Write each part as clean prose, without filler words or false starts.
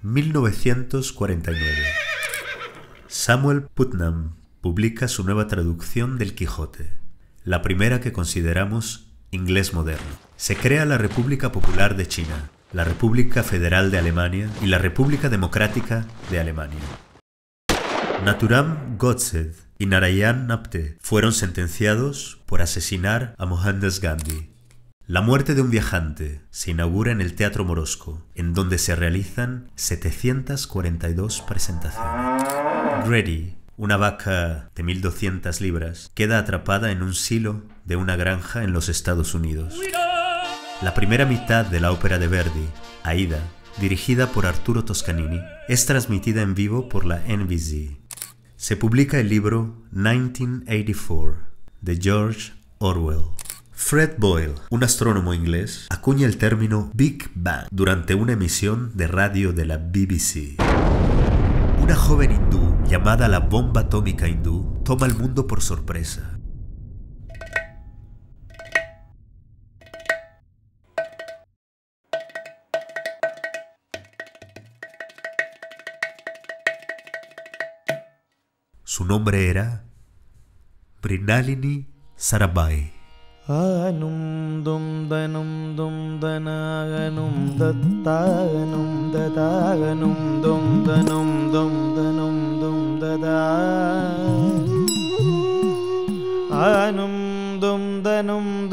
1949. Samuel Putnam publica su nueva traducción del Quijote, la primera que consideramos inglés moderno. Se crea la República Popular de China, la República Federal de Alemania y la República Democrática de Alemania. Nathuram Godse y Narayan Apte fueron sentenciados por asesinar a Mohandas Gandhi. La muerte de un viajante se inaugura en el Teatro Morosco, en donde se realizan 742 presentaciones. Grady, una vaca de 1.200 libras, queda atrapada en un silo de una granja en los Estados Unidos. La primera mitad de la ópera de Verdi, Aida, dirigida por Arturo Toscanini, es transmitida en vivo por la NBC. Se publica el libro 1984 de George Orwell. Fred Boyle, un astrónomo inglés, acuña el término Big Bang durante una emisión de radio de la BBC. Una joven hindú llamada la bomba atómica hindú toma el mundo por sorpresa. Su nombre era Mrinalini Sarabhai. Anum dum danaganum dattaganum dadaganum dum danum dada. Anum dum danaganum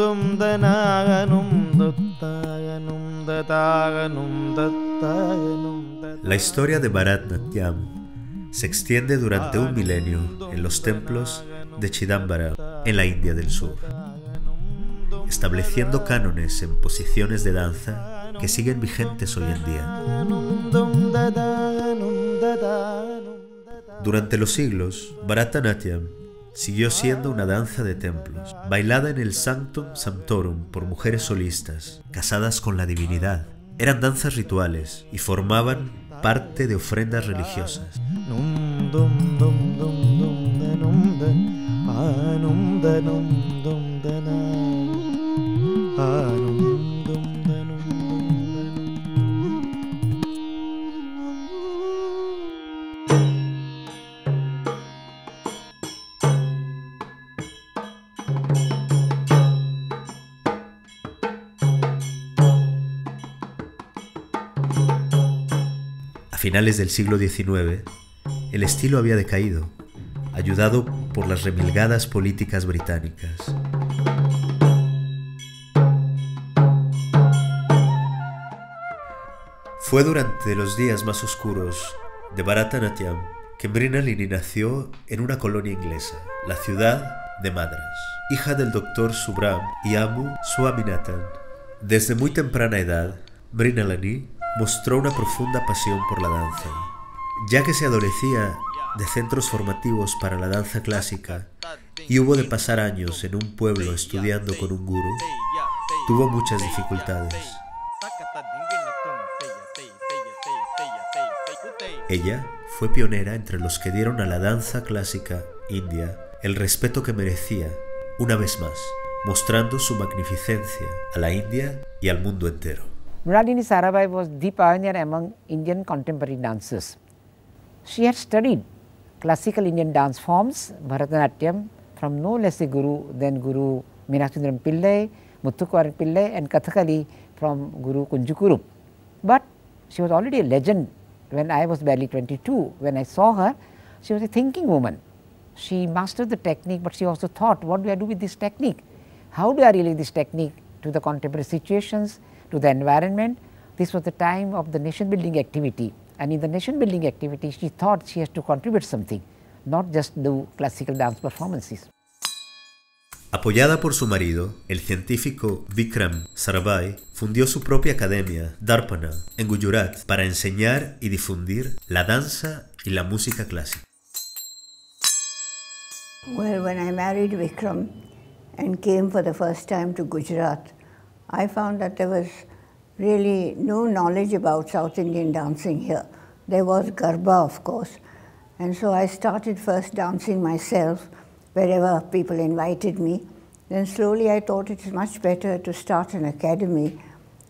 dattaganum dadaganum dattaganum. La historia de Bharatnatyam se extiende durante un milenio en los templos de Chidambara, en la India del Sur, estableciendo cánones en posiciones de danza que siguen vigentes hoy en día. Durante los siglos, Bharatnatyam siguió siendo una danza de templos, bailada en el Sanctum Sanctorum por mujeres solistas, casadas con la divinidad. Eran danzas rituales y formaban parte de ofrendas religiosas. A finales del siglo XIX, el estilo había decaído, ayudado por las remilgadas políticas británicas. Fue durante los días más oscuros de Bharatnatyam que Mrinalini nació en una colonia inglesa, la ciudad de Madras, hija del doctor Subram y Amu Swaminathan. Desde muy temprana edad, Mrinalini mostró una profunda pasión por la danza. Ya que se adolecía de centros formativos para la danza clásica y hubo de pasar años en un pueblo estudiando con un gurú, tuvo muchas dificultades. Ella fue pionera entre los que dieron a la danza clásica india el respeto que merecía, una vez más, mostrando su magnificencia a la India y al mundo entero. Mrinalini Sarabhai was the pioneer among Indian contemporary dancers. She had studied classical Indian dance forms, Bharatnatyam, from no less a guru than Guru Meenakshi Pillai, Muthukumaran Pillai, and Kathakali from Guru Kunjukuru. But she was already a legend when I was barely 22. When I saw her, she was a thinking woman. She mastered the technique, but she also thought, what do I do with this technique? How do I relate this technique to the contemporary situations, to the environment? This was the time of the nation building activity, and in the nation building activity she thought she has to contribute something, not just do classical dance performances. Apoyada por su marido, el científico Vikram Sarabhai fundió su propia academia, Darpana, en Gujarat, para enseñar y difundir la danza y la música clásica. Well, when I married Vikram and came for the first time to Gujarat, I found that there was really no knowledge about South Indian dancing here. There was Garba, of course, and so I started first dancing myself wherever people invited me. Then slowly I thought it is much better to start an academy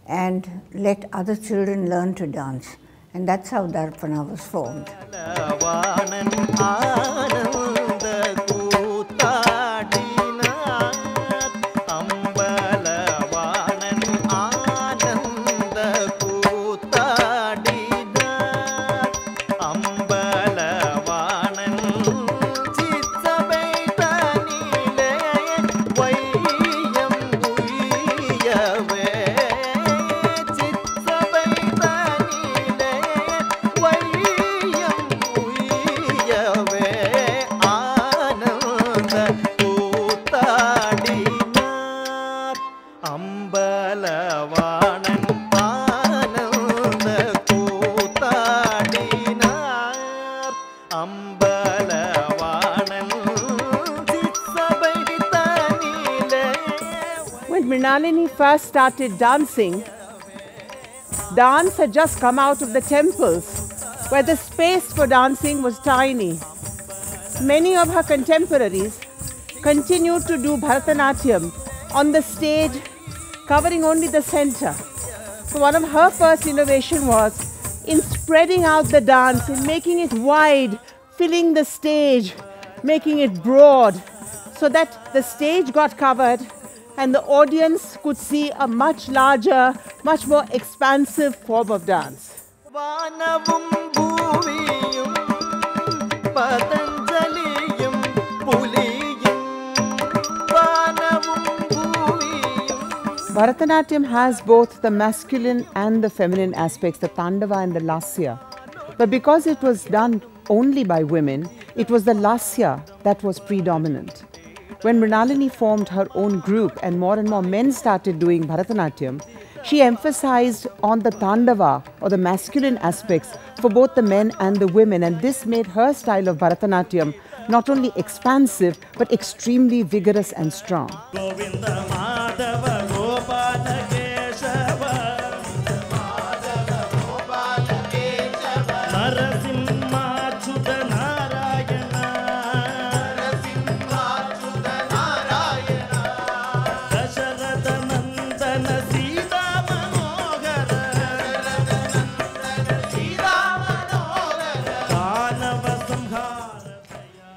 and let other children learn to dance. And that's how Darpana was formed. When Mrinalini first started dancing, dance had just come out of the temples, where the space for dancing was tiny. Many of her contemporaries continued to do Bharatnatyam on the stage, covering only the center. So one of her first innovations was in spreading out the dance, in making it wide, filling the stage, making it broad, so that the stage got covered and the audience could see a much larger, much more expansive form of dance. Bharatanatyam has both the masculine and the feminine aspects, the Tandava and the Lasya. But because it was done only by women, it was the Lasya that was predominant. When Mrinalini formed her own group and more men started doing Bharatanatyam, she emphasized on the Tandava or the masculine aspects for both the men and the women, and this made her style of Bharatanatyam not only expansive but extremely vigorous and strong.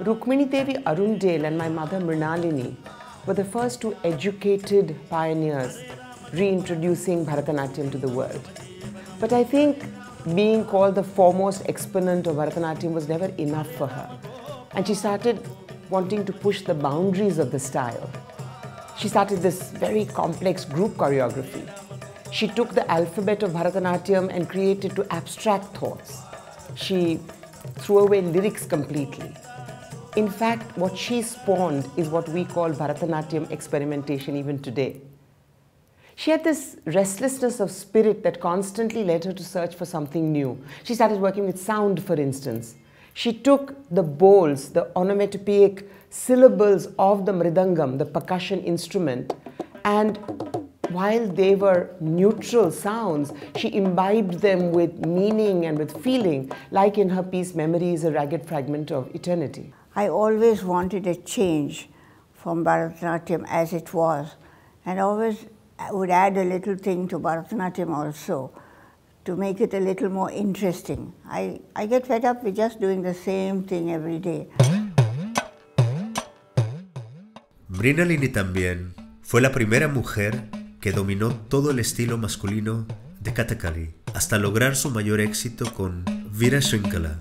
Rukmini Devi Arundale and my mother Mrinalini were the first two educated pioneers reintroducing Bharatanatyam to the world. But I think being called the foremost exponent of Bharatanatyam was never enough for her. And she started wanting to push the boundaries of the style. She started this very complex group choreography. She took the alphabet of Bharatanatyam and created to abstract thoughts. She threw away lyrics completely. In fact, what she spawned is what we call Bharatanatyam experimentation even today. She had this restlessness of spirit that constantly led her to search for something new. She started working with sound, for instance. She took the bowls, the onomatopoeic syllables of the mridangam, the percussion instrument, and while they were neutral sounds, she imbibed them with meaning and with feeling, like in her piece Memory is a Ragged Fragment of Eternity. I always wanted a change from Bharatanatyam as it was, and always would add a little thing to Bharatanatyam also to make it a little more interesting. I get fed up with just doing the same thing every day. Mrinalini también fue la primera mujer que dominó todo el estilo masculino de Kathakali, hasta lograr su mayor éxito con Veera Shrinkala.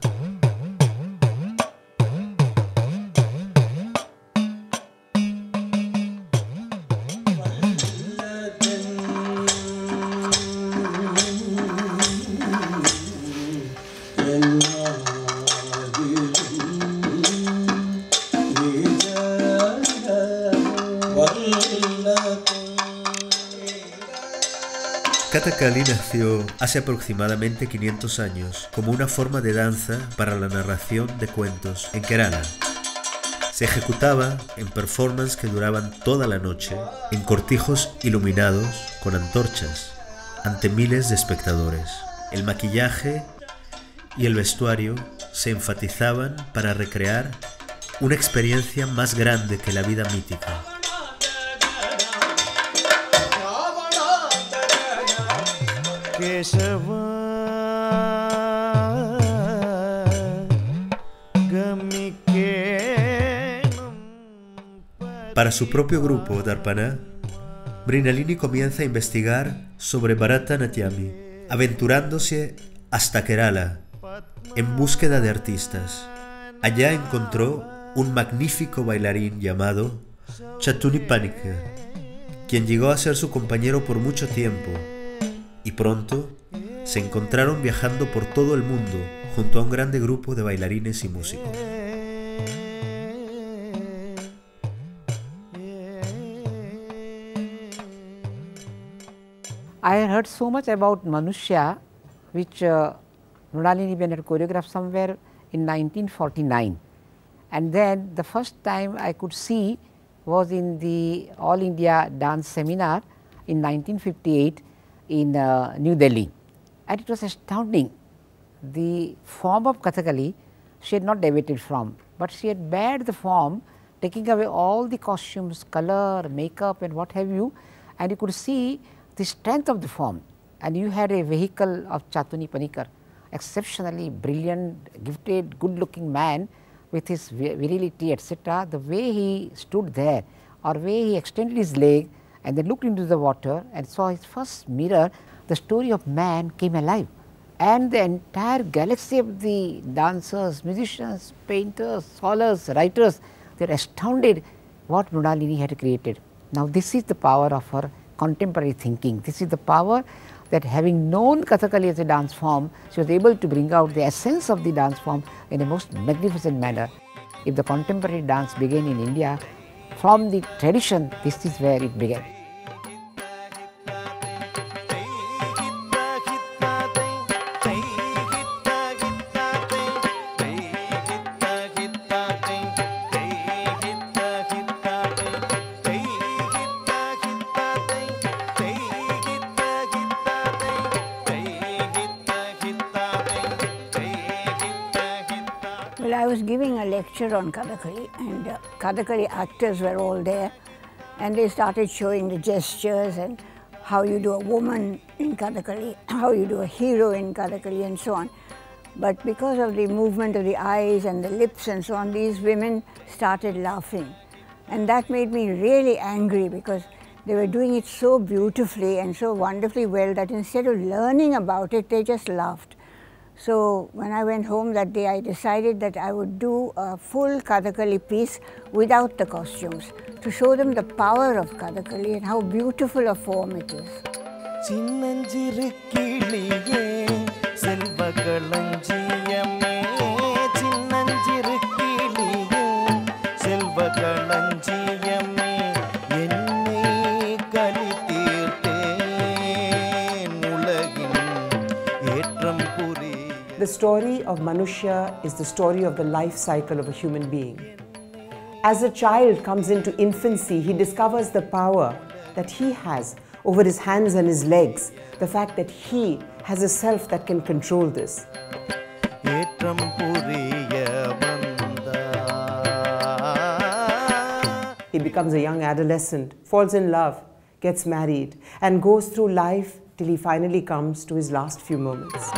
Kathakali nació hace aproximadamente 500 años como una forma de danza para la narración de cuentos en Kerala. Se ejecutaba en performances que duraban toda la noche en cortijos iluminados con antorchas ante miles de espectadores. El maquillaje y el vestuario se enfatizaban para recrear una experiencia más grande que la vida mítica. Keshava Para su propio grupo, Darpana, Mrinalini comienza a investigar sobre Bharatnatyam, aventurándose hasta Kerala en búsqueda de artistas. Allá encontró un magnífico bailarín llamado Panika, quien llegó a ser su compañero por mucho tiempo, y pronto se encontraron viajando por todo el mundo junto a un grande grupo de bailarines y músicos. I had heard so much about Manushya, which Mrinalini had choreographed somewhere in 1949. And then the first time I could see was in the All India Dance Seminar in 1958 in New Delhi. And it was astounding. The form of Kathakali she had not deviated from, but she had bared the form, taking away all the costumes, color, makeup and what have you, and you could see the strength of the form. And you had a vehicle of Chatuni Panikar, exceptionally brilliant, gifted, good looking man with his virility, etc. The way he stood there, or way he extended his leg and then looked into the water and saw his first mirror, the story of man came alive. And the entire galaxy of the dancers, musicians, painters, scholars, writers, they are astounded what Mrinalini had created. Now this is the power of her contemporary thinking. This is the power that, having known Kathakali as a dance form, she was able to bring out the essence of the dance form in a most magnificent manner. If the contemporary dance began in India, from the tradition, this is where it began. Well, I was giving a lecture on Kathakali, and Kathakali actors were all there, and they started showing the gestures and how you do a woman in Kathakali, how you do a hero in Kathakali and so on. But because of the movement of the eyes and the lips and so on, these women started laughing. And that made me really angry, because they were doing it so beautifully and so wonderfully well that instead of learning about it, they just laughed. So when I went home that day, I decided that I would do a full Kathakali piece without the costumes, to show them the power of Kathakali and how beautiful a form it is. The story of Manushya is the story of the life cycle of a human being. As a child comes into infancy, he discovers the power that he has over his hands and his legs, the fact that he has a self that can control this. He becomes a young adolescent, falls in love, gets married, and goes through life till he finally comes to his last few moments.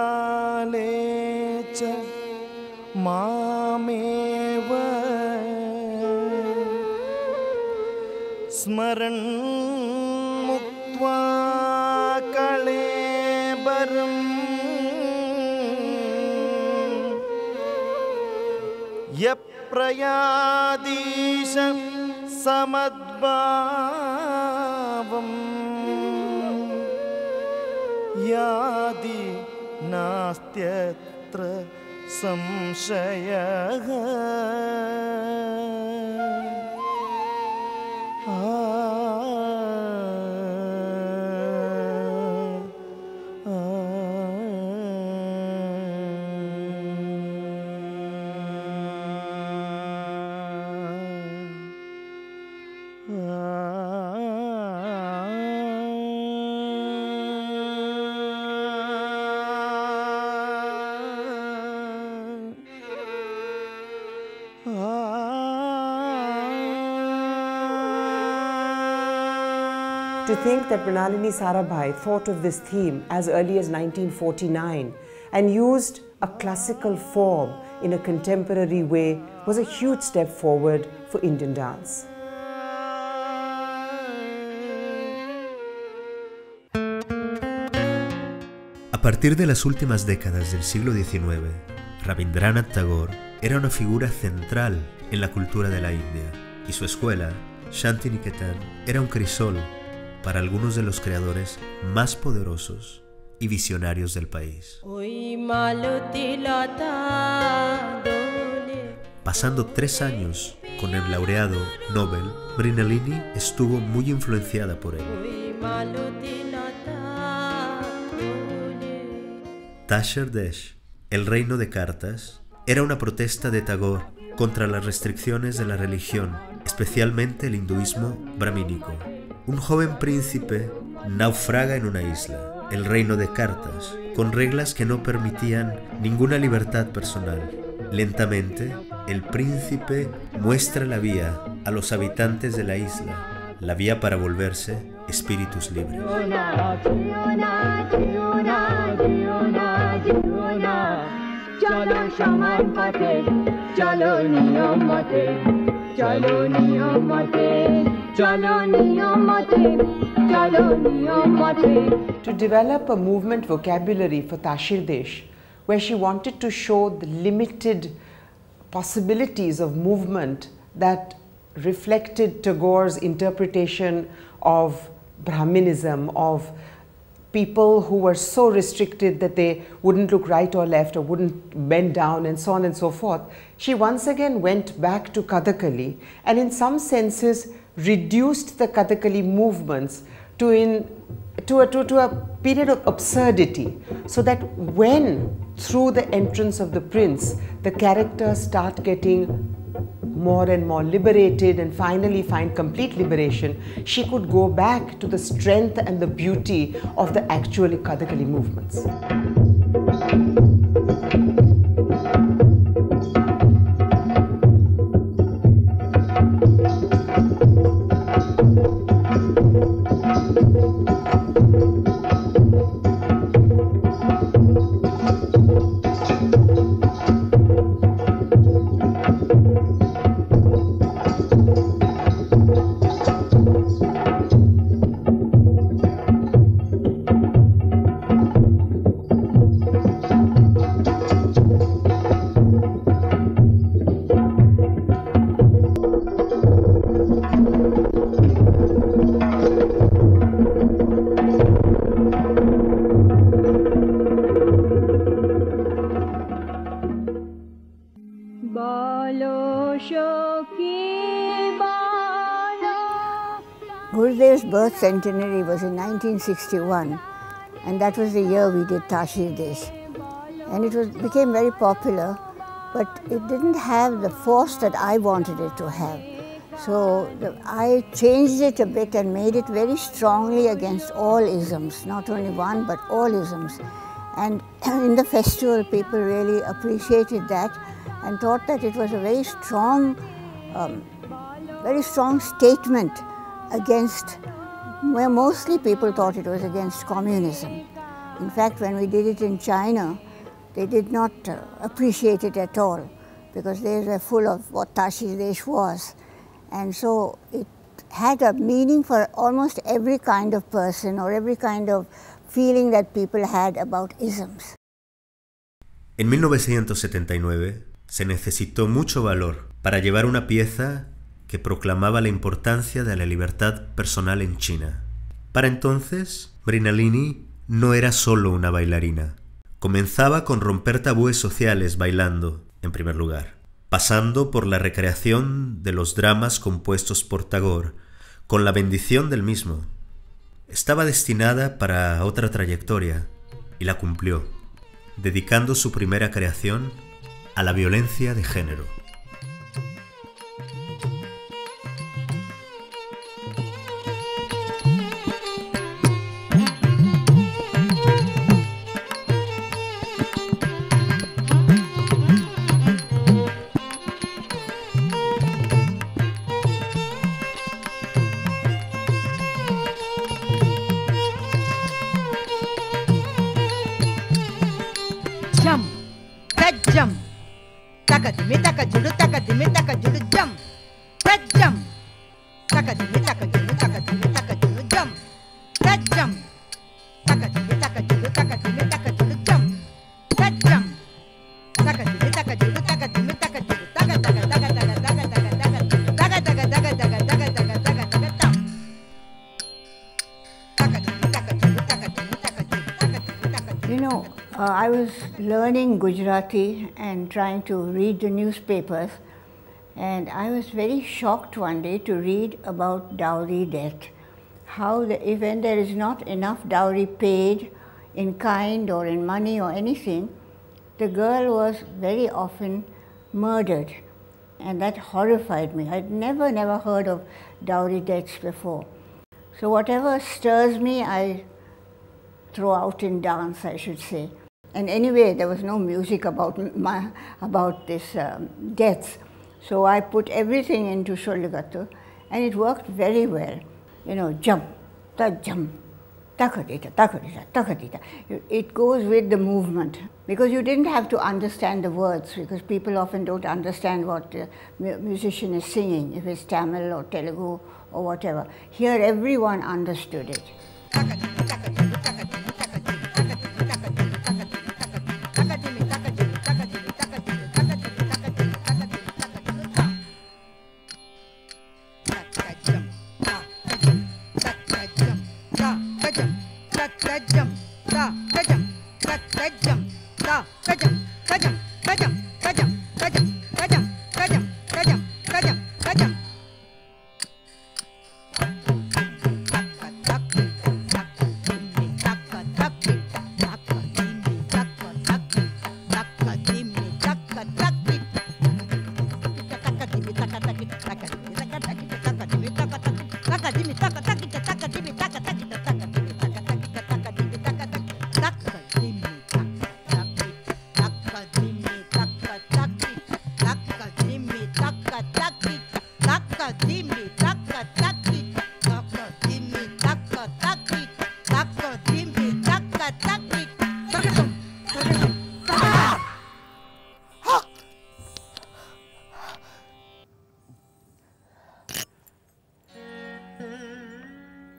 Andakale cha mameva smaran muktva kalebaram yaprayadisha samadbhavam yadi nastyatra samshayah. To think that Mrinalini Sarabhai thought of this theme as early as 1949 and used a classical form in a contemporary way was a huge step forward for Indian dance. A partir de las últimas décadas del siglo XIX, Rabindranath Tagore era una figura central en la cultura de la India y su escuela, Shantiniketan, era un crisol para algunos de los creadores más poderosos y visionarios del país. Pasando 3 años con el laureado Nobel, Mrinalini estuvo muy influenciada por él. Tasher Desh, el reino de cartas, era una protesta de Tagore contra las restricciones de la religión, especialmente el hinduismo brahmínico. Un joven príncipe naufraga en una isla, el reino de cartas, con reglas que no permitían ninguna libertad personal. Lentamente, el príncipe muestra la vía a los habitantes de la isla, la vía para volverse espíritus libres. To develop a movement vocabulary for Tasher Desh, where she wanted to show the limited possibilities of movement that reflected Tagore's interpretation of Brahminism, of people who were so restricted that they wouldn't look right or left or wouldn't bend down and so on and so forth. She once again went back to Kathakali and in some senses reduced the Kathakali movements to a period of absurdity, so that when through the entrance of the prince the characters start getting more and more liberated and finally find complete liberation, she could go back to the strength and the beauty of the actual Kathakali movements. Gurudev's birth centenary was in 1961, and that was the year we did Tasher Desh. And it became very popular, but it didn't have the force that I wanted it to have. So I changed it a bit and made it very strongly against all isms, not only one but all isms. And in the festival people really appreciated that and thought that it was a very strong statement against, where mostly people thought it was against communism. In fact, when we did it in China, they did not appreciate it at all, because they were full of what Tasher Desh was. And so it had a meaning for almost every kind of person or every kind of feeling that people had about isms. En 1979 se necesitó mucho valor para llevar una pieza que proclamaba la importancia de la libertad personal en China. Para entonces, Mrinalini no era solo una bailarina. Comenzaba con romper tabúes sociales bailando, en primer lugar, pasando por la recreación de los dramas compuestos por Tagore, con la bendición del mismo. Estaba destinada para otra trayectoria, y la cumplió, dedicando su primera creación a la violencia de género. jump, that jump, taka dimi taka jump, jump, that jump, taka dimi taka jump, jump, that jump, taka dimi taka jump, taka taka You know, I was learning Gujarati and trying to read the newspapers, and I was very shocked one day to read about dowry debt. How when there is not enough dowry paid in kind or in money or anything, the girl was very often murdered, and that horrified me. I'd never heard of dowry debts before. So whatever stirs me, I throw out in dance, I should say. And anyway, there was no music about this deaths. So I put everything into Sholigatu, and it worked very well. You know, jump, takadita, takadita, takadita. It goes with the movement, because you didn't have to understand the words, because people often don't understand what the musician is singing, if it's Tamil or Telugu or whatever. Here everyone understood it.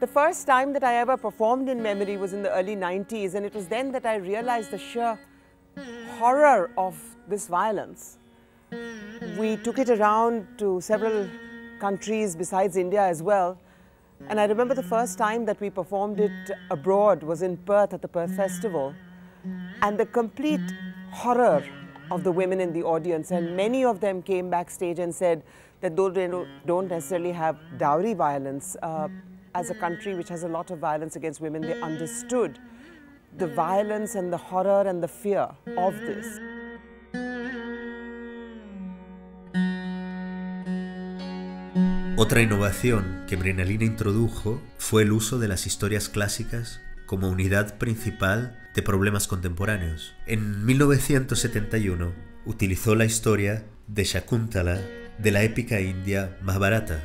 The first time that I ever performed in memory was in the early 90s, and it was then that I realized the sheer horror of this violence. We took it around to several countries besides India as well, and I remember the first time that we performed it abroad was in Perth at the Perth Festival, and the complete horror of the women in the audience, and many of them came backstage and said that though they don't necessarily have dowry violence, as a country which has a lot of violence against women, they understood the violence and the horror and the fear of this. Otra innovación que Mrinalini introdujo fue el uso de las historias clásicas como unidad principal de problemas contemporáneos. En 1971 utilizó la historia de Shakuntala de la épica india Mahabharata.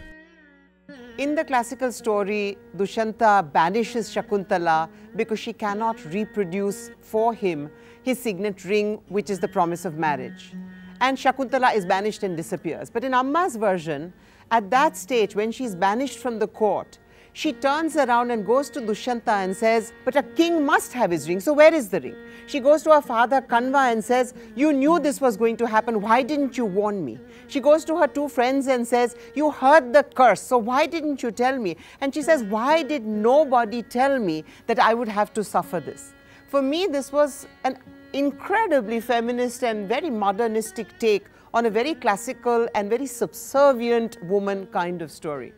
In the classical story, Dushyanta banishes Shakuntala because she cannot reproduce for him his signet ring, which is the promise of marriage. And Shakuntala is banished and disappears. But in Amma's version, at that stage, when she's banished from the court, she turns around and goes to Dushyanta and says, but a king must have his ring, so where is the ring? She goes to her father Kanva and says, you knew this was going to happen, why didn't you warn me? She goes to her two friends and says, you heard the curse, so why didn't you tell me? And she says, why did nobody tell me that I would have to suffer this? For me, this was an incredibly feminist and very modernistic take on a very classical and very subservient woman kind of story.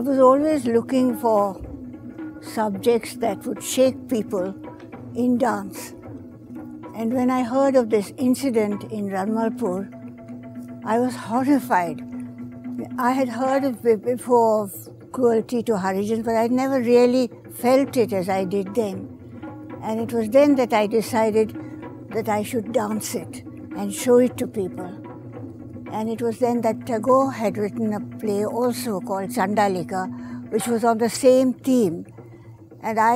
was always looking for subjects that would shake people in dance. And when I heard of this incident in Ranmalpur, I was horrified. I had heard of it before of cruelty to Harijans, but I'd never really felt it as I did then. And it was then that I decided that I should dance it and show it to people. And it was then that Tagore had written a play also called Chandalika, which was on the same theme. And I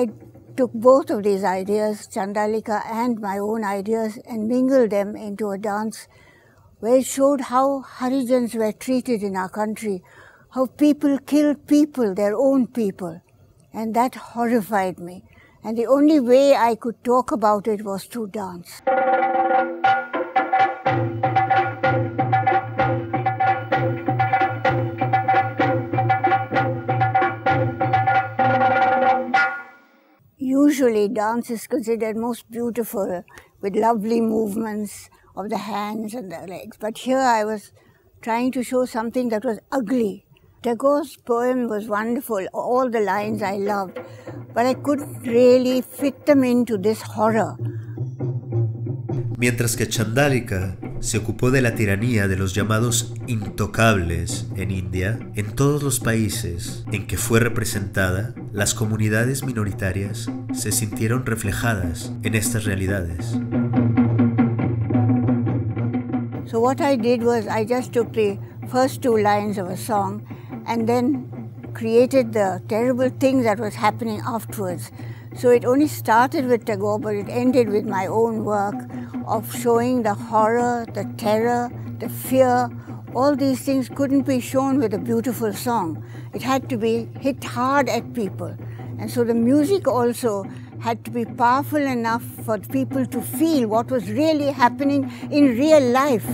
took both of these ideas, Chandalika and my own ideas, and mingled them into a dance where it showed how Harijans were treated in our country, how people killed people, their own people. And that horrified me. And the only way I could talk about it was through dance. Usually dance is considered most beautiful with lovely movements of the hands and the legs. But here I was trying to show something that was ugly. Tagore's poem was wonderful, all the lines I loved, but I couldn't really fit them into this horror. Mientras que Chandalika se ocupó de la tiranía de los llamados intocables en India, en todos los países en que fue representada, las comunidades minoritarias se sintieron reflejadas en estas realidades. So what I did was I just took the first two lines of a song and then created the terrible thing that was happening afterwards. So it only started with Tagore, but it ended with my own work of showing the horror, the terror, the fear. All these things couldn't be shown with a beautiful song. It had to be hit hard at people. And so the music also had to be powerful enough for people to feel what was really happening in real life.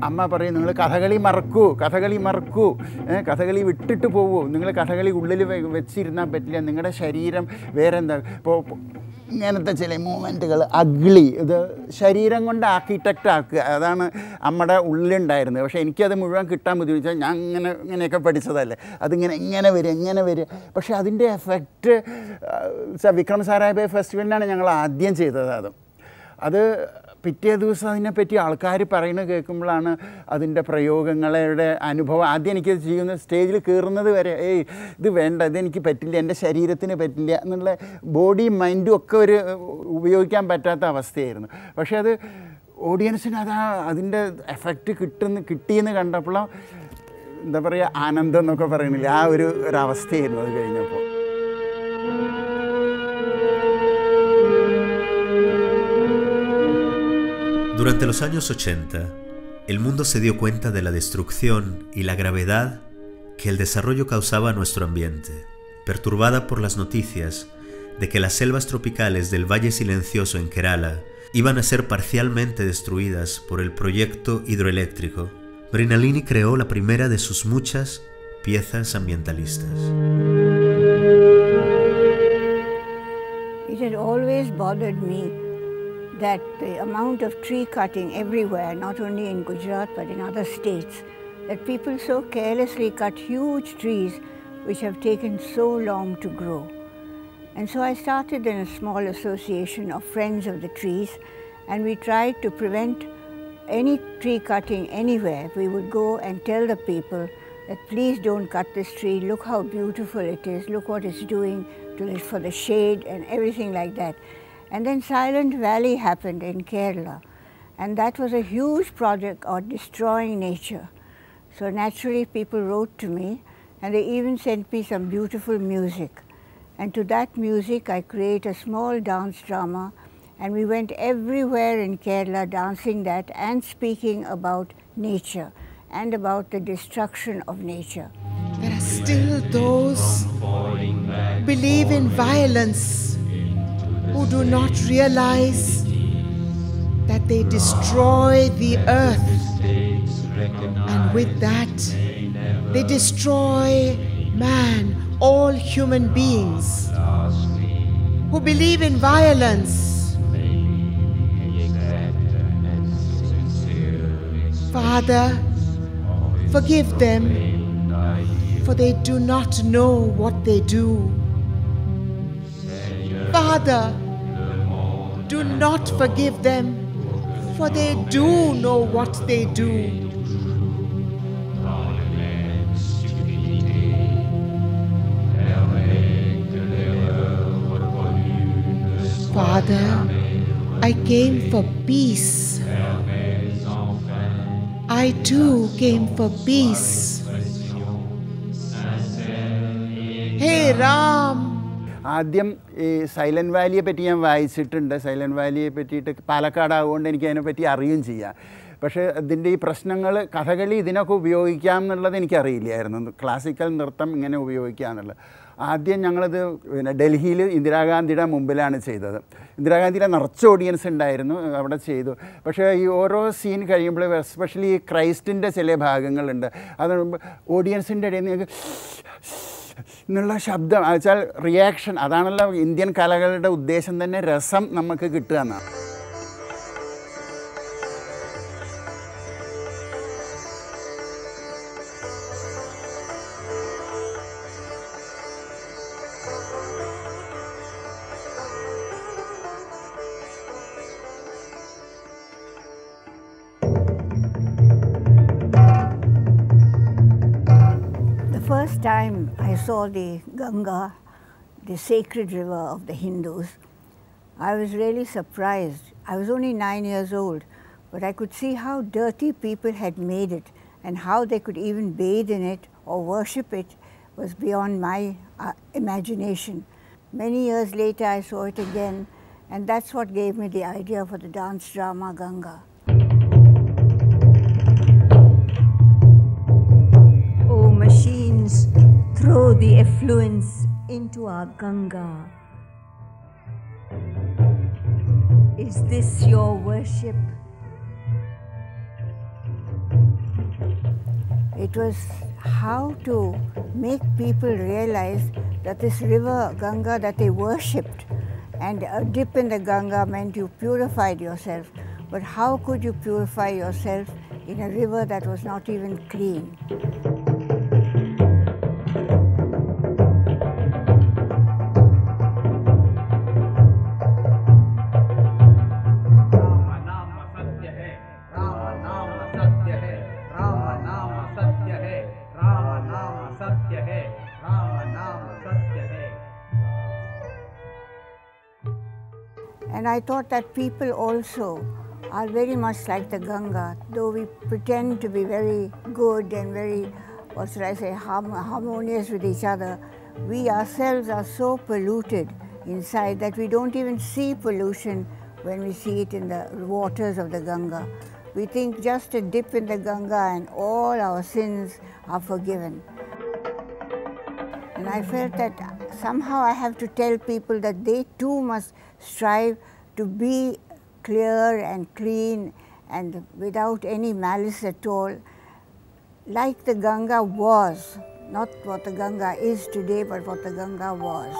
അമ്മ പറയും നിങ്ങൾ കഥകളി മറക്കൂ കഥകളി വിട്ടിട്ട് പോവൂ നിങ്ങൾ കഥകളി ഉള്ളിൽ വെച്ചിരുന്നാൽ പറ്റില്ല നിങ്ങളുടെ ശരീരം വേറെ എന്താ ഇപ്പോൾ ഇങ്ങനത്തെ ചില മൂവ്മെൻറ്റുകൾ അഗ്ലി ഇത് ശരീരം കൊണ്ട് ആർക്കിടെക്റ്റ് ആക്കുക അതാണ് നമ്മുടെ ഉള്ളിലുണ്ടായിരുന്നത് പക്ഷേ എനിക്കത് മുഴുവൻ കിട്ടാൻ ബുദ്ധിമുട്ടാൽ ഞാൻ ഇങ്ങനെയൊക്കെ പഠിച്ചതല്ലേ അതിങ്ങനെ വരും പക്ഷേ അതിൻ്റെ എഫക്റ്റ് വിക്രം സാരാഭായ് ഫെസ്റ്റിവലിനാണ് ഞങ്ങൾ ആദ്യം ചെയ്തത് അത് പിറ്റേ ദിവസം അതിനെപ്പറ്റി ആൾക്കാർ പറയുന്നത് കേൾക്കുമ്പോഴാണ് അതിൻ്റെ പ്രയോഗങ്ങളുടെ അനുഭവം ആദ്യം എനിക്കത് ചെയ്യുന്ന സ്റ്റേജിൽ കയറുന്നത് വരെ ഇത് വേണ്ട ഇതെനിക്ക് പറ്റില്ല എൻ്റെ ശരീരത്തിന് പറ്റില്ല എന്നുള്ള ബോഡിയും മൈൻഡും ഒക്കെ ഒരു ഉപയോഗിക്കാൻ പറ്റാത്ത അവസ്ഥയായിരുന്നു പക്ഷേ അത് ഓഡിയൻസിന് അതിൻ്റെ എഫക്റ്റ് കിട്ടിയെന്ന് കണ്ടപ്പോൾ എന്താ പറയുക ആനന്ദം എന്നൊക്കെ പറയുന്നില്ല ആ ഒരു അവസ്ഥയായിരുന്നു അത് കഴിഞ്ഞപ്പോൾ. Durante los años 80, el mundo se dio cuenta de la destrucción y la gravedad que el desarrollo causaba a nuestro ambiente, perturbada por las noticias de que las selvas tropicales del Valle Silencioso en Kerala iban a ser parcialmente destruidas por el proyecto hidroeléctrico. Mrinalini creó la primera de sus muchas piezas ambientalistas. It had always bothered me that the amount of tree cutting everywhere, not only in Gujarat but in other states, that people so carelessly cut huge trees which have taken so long to grow. And so I started in a small association of friends of the trees, and we tried to prevent any tree cutting anywhere. We would go and tell the people that please don't cut this tree, look how beautiful it is, look what it's doing for the shade and everything like that. And then Silent Valley happened in Kerala, and that was a huge project on destroying nature. So naturally people wrote to me, and they even sent me some beautiful music. And to that music I created a small dance drama, and we went everywhere in Kerala dancing that and speaking about nature and about the destruction of nature. There are still those who believe in violence, who do not realize that they destroy the earth, and with that they destroy man, all human beings. Who believe in violence Father, forgive them, for they do not know what they do. Father, do not forgive them, for they do know what they do. Father, I came for peace. I too came for peace. Hey Ram! ആദ്യം ഈ silent വാലിയെ പറ്റി ഞാൻ വായിച്ചിട്ടുണ്ട്. Silent വാലിയെ പറ്റിയിട്ട് പാലക്കാടാവുകൊണ്ട് എനിക്ക് അതിനെപ്പറ്റി അറിയുകയും ചെയ്യാം. പക്ഷേ അതിൻ്റെ ഈ പ്രശ്നങ്ങൾ കഥകളി ഇതിനൊക്കെ ഉപയോഗിക്കാം എന്നുള്ളത് എനിക്കറിയില്ലായിരുന്നു. ക്ലാസിക്കൽ നൃത്തം ഇങ്ങനെ ഉപയോഗിക്കുക എന്നുള്ളത്. ആദ്യം ഞങ്ങളിത് ഡൽഹിയിൽ ഇന്ദിരാഗാന്ധിയുടെ മുമ്പിലാണ് ചെയ്തത്. ഇന്ദിരാഗാന്ധിയുടെ നിറച്ച് ഓഡിയൻസ് ഉണ്ടായിരുന്നു, അവിടെ ചെയ്തു. പക്ഷേ ഈ ഓരോ സീൻ കഴിയുമ്പോൾ എസ്പെഷ്യലി ഈ ക്രൈസ്റ്റിൻ്റെ ചില ഭാഗങ്ങളുണ്ട്, അത് ഓഡിയൻസിൻ്റെ ഇടയിൽ നിന്ന് എന്നുള്ള ശബ്ദം വെച്ചാൽ റിയാക്ഷൻ, അതാണല്ലോ ഇന്ത്യൻ കലകളുടെ ഉദ്ദേശം തന്നെ, രസം നമുക്ക് കിട്ടുക എന്നാണ്. First time I saw the Ganga, the sacred river of the Hindus, I was really surprised. I was only 9 years old, but I could see how dirty people had made it, and how they could even bathe in it or worship it was beyond my imagination. Many years later I saw it again, and that's what gave me the idea for the dance drama Ganga. Machines throw the effluents into our Ganga. Is this your worship? It was how to make people realize that this river Ganga that they worshipped, and a dip in the Ganga meant you purified yourself. But how could you purify yourself in a river that was not even clean? And I thought that people also are very much like the Ganga, though we pretend to be very good and very, what should I say, harmonious with each other. We ourselves are so polluted inside that we don't even see pollution when we see it in the waters of the Ganga. We think just a dip in the Ganga and all our sins are forgiven. And I felt that somehow I have to tell people that they too must strive to be clear and clean and without any malice at all, like the Ganga was, not what the Ganga is today, but what the Ganga was.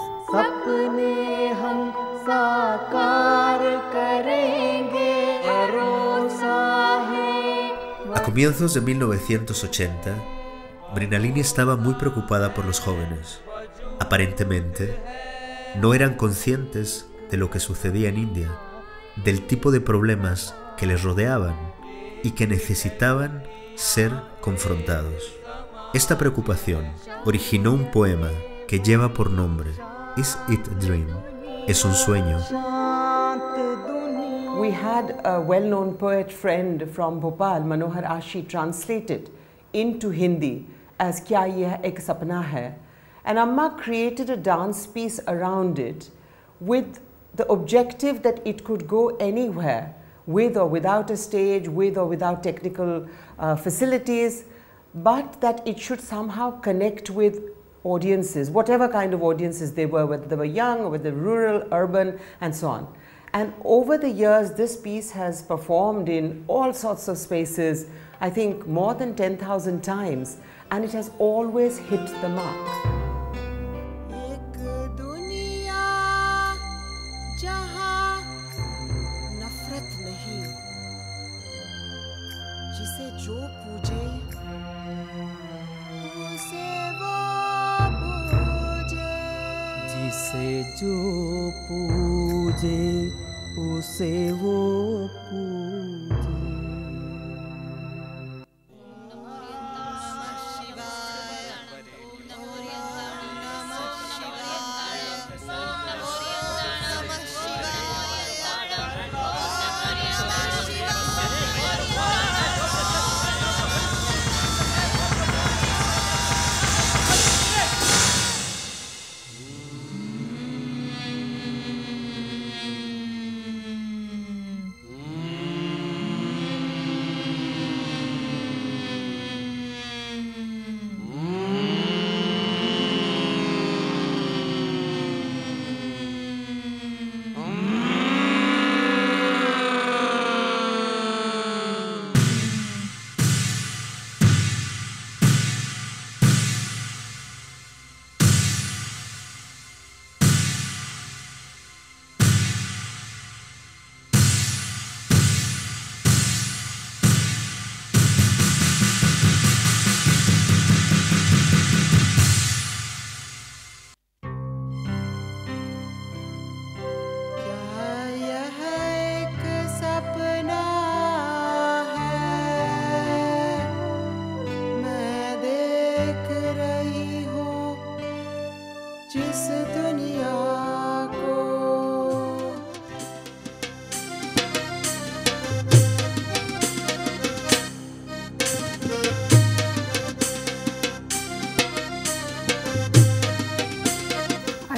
A comienzos de 1980, Mrinalini estaba muy preocupada por los jóvenes. Aparentemente, no eran conscientes de lo que sucedía en India, del tipo de problemas que les rodeaban y que necesitaban ser confrontados. Esta preocupación originó un poema que lleva por nombre Is It a Dream? ¿Es un sueño? We had a well-known poet friend from Bhopal, Manohar Ashi, translated into Hindi as Kya Ye Ek Sapna Hai, and Amma created a dance piece around it with the objective that it could go anywhere, with or without a stage, with or without technical facilities, but that it should somehow connect with audiences, whatever kind of audiences they were, whether they were young or whether rural, urban, and so on. And over the years, this piece has performed in all sorts of spaces, I think more than 10,000 times, and it has always hit the mark. पूजे उसे वो पूजे।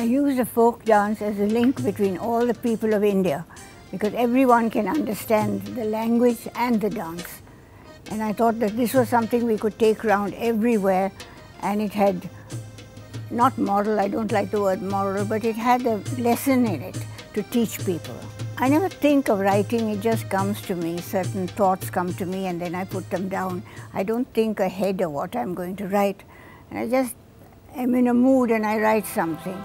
use the folk dance as a link between all the people of India, because everyone can understand the language and the dance. And I thought that this was something we could take around everywhere, and it had, not moral, I don't like the word moral, but it had a lesson in it to teach people. I never think of writing, it just comes to me. Certain thoughts come to me and then I put them down. I don't think ahead of what I'm going to write. And I just am in a mood and I write something.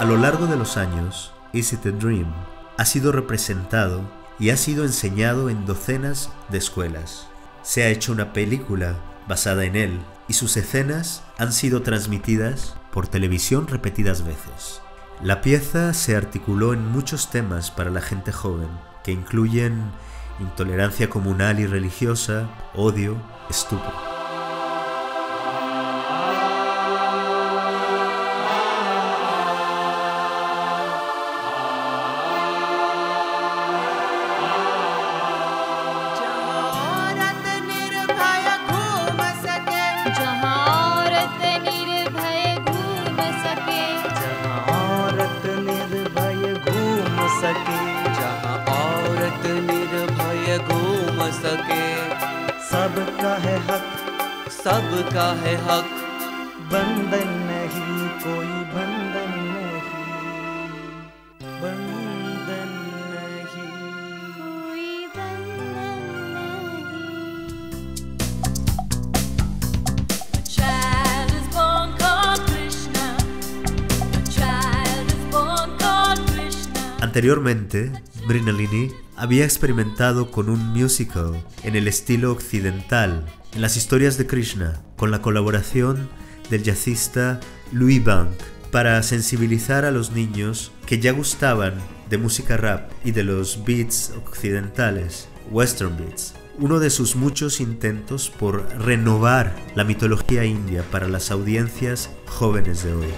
A lo largo de los años, Is It a Dream ha sido representado y ha sido enseñado en docenas de escuelas. Se ha hecho una película basada en él y sus escenas han sido transmitidas por televisión repetidas veces. La pieza se articuló en muchos temas para la gente joven, que incluyen intolerancia comunal y religiosa, odio, estupro. सबका है हक, बंधन नहीं कोई बंधन नहीं, बंधन नहीं कोई बंधन नहीं। A child is born called Krishna, a child is born called Krishna. Anteriormente, Mrinalini había experimentado con un musical en el estilo occidental, en las historias de Krishna, con la colaboración del jazzista Louis Bank, para sensibilizar a los niños que ya gustaban de música rap y de los beats occidentales, western beats. Uno de sus muchos intentos por renovar la mitología india para las audiencias jóvenes de hoy.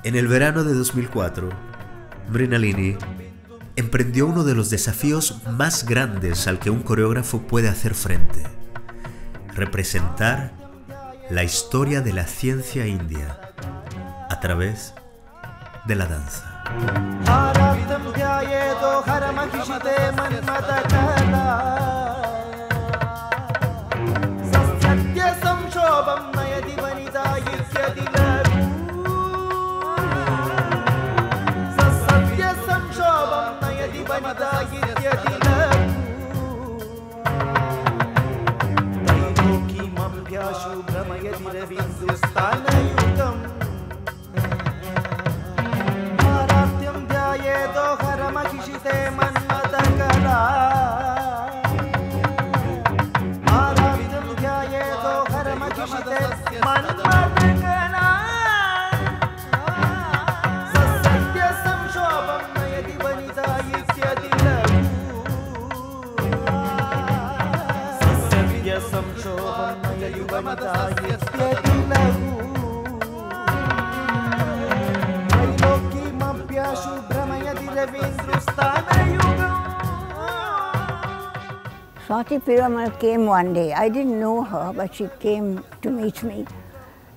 En el verano de 2004, Mrinalini emprendió uno de los desafíos más grandes al que un coreógrafo puede hacer frente: representar la historia de la ciencia india a través de la danza. Swati Piramal came one day. I didn't know her, but she came to meet me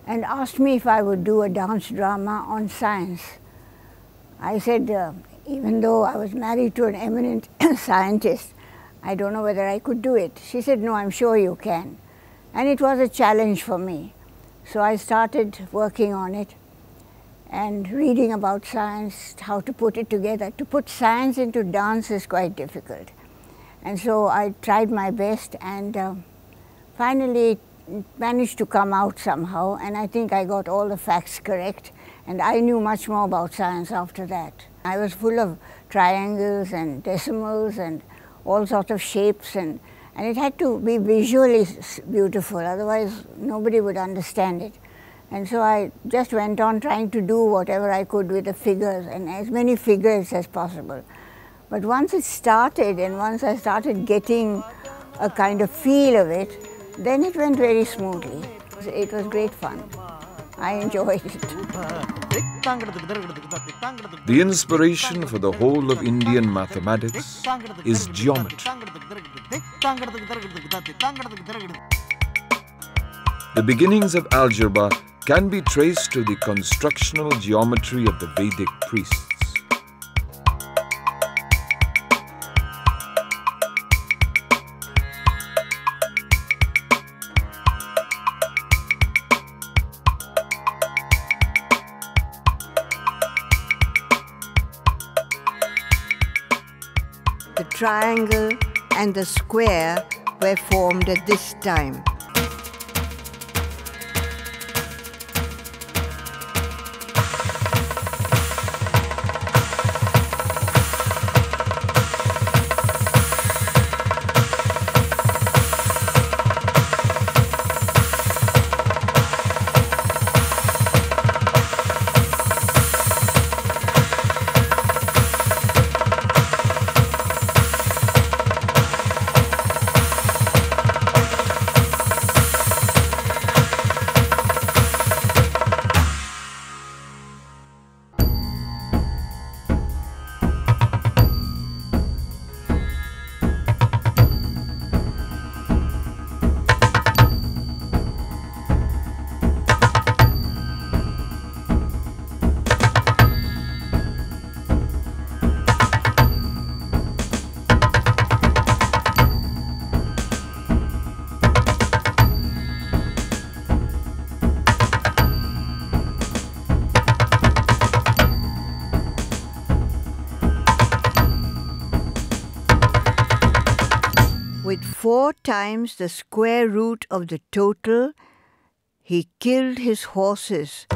and asked me if I would do a dance drama on science. I said, even though I was married to an eminent scientist, I don't know whether I could do it. She said, no, I'm sure you can. And it was a challenge for me. So I started working on it and reading about science, how to put it together. To put science into dance is quite difficult. And so I tried my best and finally managed to come out somehow, and I think I got all the facts correct, and I knew much more about science after that. I was full of triangles and decimals and all sorts of shapes, and it had to be visually beautiful, otherwise nobody would understand it. And so I just went on trying to do whatever I could with the figures, and as many figures as possible. But once it started, and once I started getting a kind of feel of it, then it went very smoothly. It was great fun. I enjoyed it. The inspiration for the whole of Indian mathematics is geometry. The beginnings of algebra can be traced to the constructional geometry of the Vedic priests. The triangle and the square were formed at this time. With 4 times the square root of the total, he killed his horses.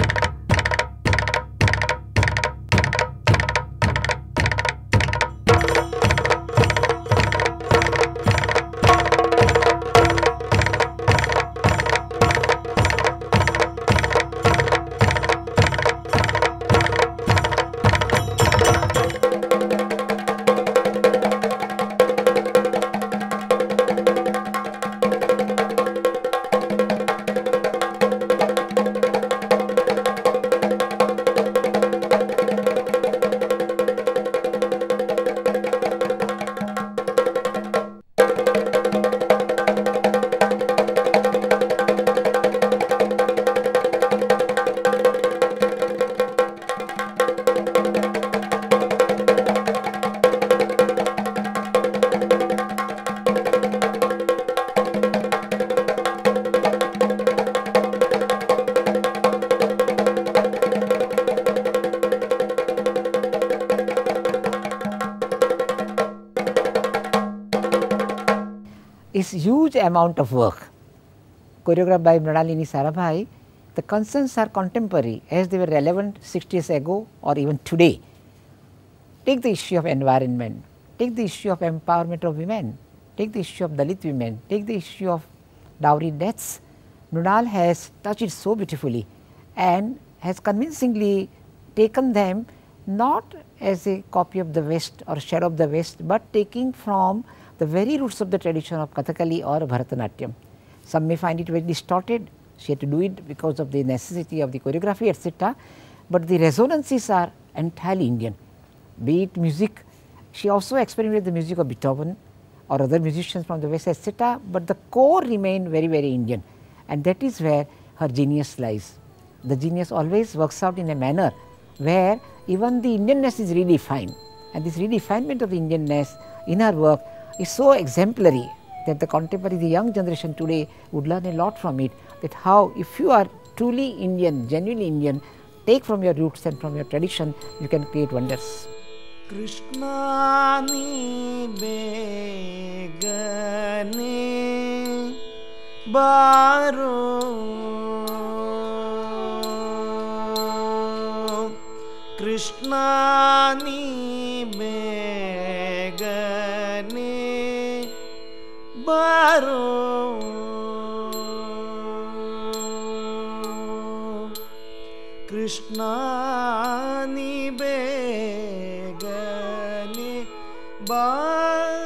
is huge amount of work choreographed by Mrinalini Sarabhai. The concerns are contemporary as they were relevant 60 years ago or even today. Take the issue of environment, take the issue of empowerment of women, take the issue of Dalit women, take the issue of dowry deaths. Mrinal has touched it so beautifully and has convincingly taken them not as a copy of the West or shadow of the West, but taking from the very roots of the tradition of Kathakali or Bharatnatyam. Some may find it very distorted. She had to do it because of the necessity of the choreography, etc. But the resonances are entirely Indian. Be it music, she also experimented with the music of Beethoven or other musicians from the West, etc. But the core remained very, very Indian, and that is where her genius lies. The genius always works out in a manner where even the Indianness is redefined, and this redefinement of the Indianness in her work is so exemplary that the contemporary, the young generation today would learn a lot from it, that how if you are truly Indian, genuinely Indian, take from your roots and from your tradition, you can create wonders. Krishna ni begane baro, Krishna ni begane baro, Krishna ni begane baro,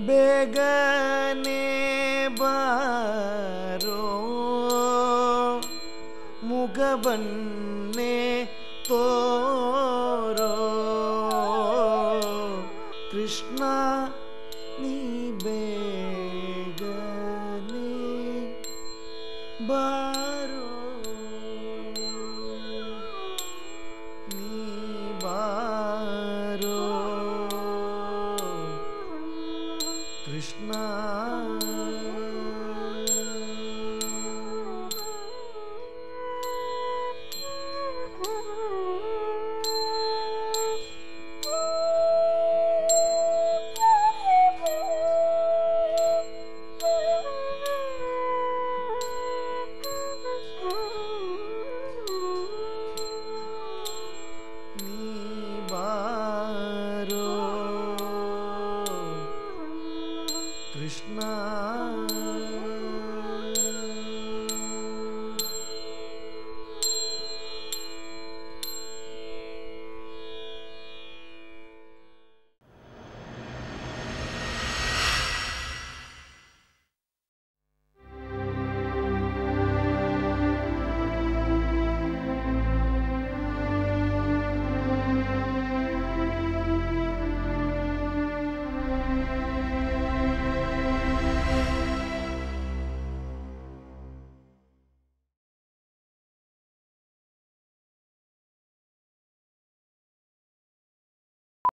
begane baro, mugabanne toro, Krishna ni begane baro, ni baro, Krishna. Krishna